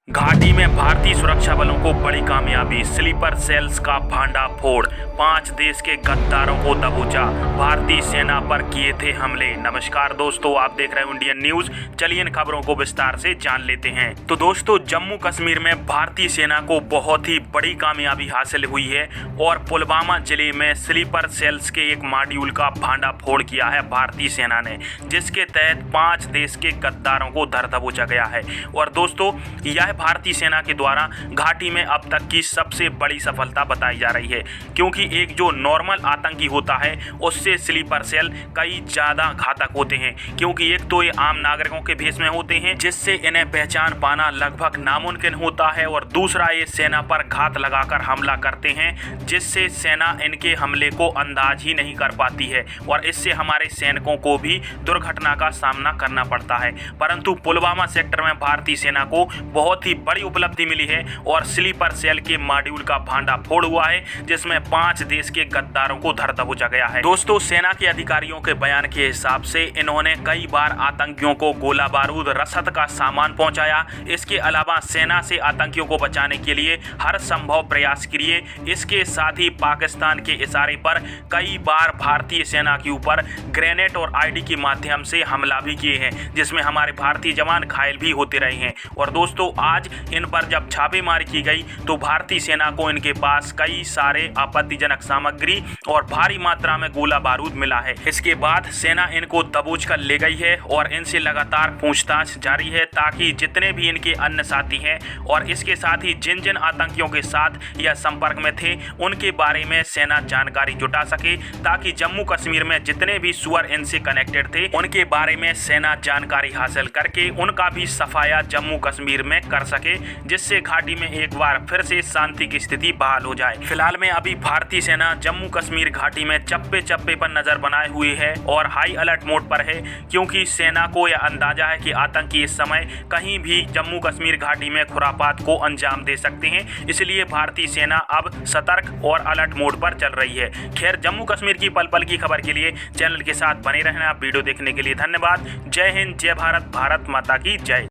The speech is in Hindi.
घाटी में भारतीय सुरक्षा बलों को बड़ी कामयाबी, स्लीपर सेल्स का भांडाफोड़, 5 देश के गद्दारों को दबोचा, भारतीय सेना पर किए थे हमले। नमस्कार दोस्तों, आप देख रहे हैं इंडियन न्यूज। चलिए इन खबरों को विस्तार से जान लेते हैं। तो दोस्तों, जम्मू कश्मीर में भारतीय सेना को बहुत ही बड़ी कामयाबी हासिल हुई है और पुलवामा जिले में स्लीपर सेल्स के एक मॉड्यूल का भांडाफोड़ किया है भारतीय सेना ने, जिसके तहत 5 देश के गद्दारों को धर दबोचा गया है। और दोस्तों, यह भारतीय सेना के द्वारा घाटी में अब तक की सबसे बड़ी सफलता बताई जा रही है, क्योंकि एक जो नॉर्मल आतंकी होता है उससे स्लीपर सेल कई ज्यादा घातक होते हैं, क्योंकि एक तो ये आम नागरिकों के भेष में होते हैं जिससे इन्हें पहचान पाना लगभग नामुमकिन होता है, और दूसरा ये सेना पर घात लगाकर हमला करते हैं जिससे सेना इनके हमले को अंदाज ही नहीं कर पाती है, और इससे हमारे सैनिकों को भी दुर्घटना का सामना करना पड़ता है। परंतु पुलवामा सेक्टर में भारतीय सेना को बहुत ही बड़ी उपलब्धि मिली है और स्लीपर सेल के मॉड्यूल का भांडाफोड़ हुआ है, जिसमें 5 देश के गद्दारों को धर दबोचा गया है। दोस्तों, सेना के अधिकारियों के बयान के हिसाब से इन्होंने कई बार आतंकियों को गोला बारूद, रसद का सामान पहुंचाया। इसके अलावा सेना से आतंकियों को बचाने के लिए हर संभव प्रयास किए। इसके साथ ही पाकिस्तान के इशारे पर कई बार भारतीय सेना के ऊपर ग्रेनेड और आईडी के माध्यम से हमला भी किए हैं, जिसमें हमारे भारतीय जवान घायल भी होते रहे हैं। और दोस्तों, आज इन पर जब छापेमारी की गई तो भारतीय सेना को इनके पास कई सारे आपत्तिजनक सामग्री और भारी मात्रा में गोला बारूद मिला है। इसके बाद सेना इनको दबोच कर ले गई है और इनसे लगातार पूछताछ जारी है, ताकि जितने भी इनके अन्य साथी हैं और इसके साथ ही जिन जिन आतंकियों के साथ यह संपर्क में थे उनके बारे में सेना जानकारी जुटा सके, ताकि जम्मू कश्मीर में जितने भी सुअर इनसे कनेक्टेड थे उनके बारे में सेना जानकारी हासिल करके उनका भी सफाया जम्मू कश्मीर में कर सके, जिससे घाटी में एक बार फिर से शांति की स्थिति बहाल हो जाए। फिलहाल में अभी भारतीय सेना जम्मू कश्मीर घाटी में चप्पे चप्पे पर नजर बनाए हुए है और हाई अलर्ट मोड पर है, क्योंकि सेना को यह अंदाजा है कि आतंकी इस समय कहीं भी जम्मू कश्मीर घाटी में खुरापात को अंजाम दे सकते हैं। इसलिए भारतीय सेना अब सतर्क और अलर्ट मोड पर चल रही है। खैर, जम्मू कश्मीर की पल पल की खबर के लिए चैनल के साथ बने रहना। वीडियो देखने के लिए धन्यवाद। जय हिंद, जय भारत, भारत माता की जय।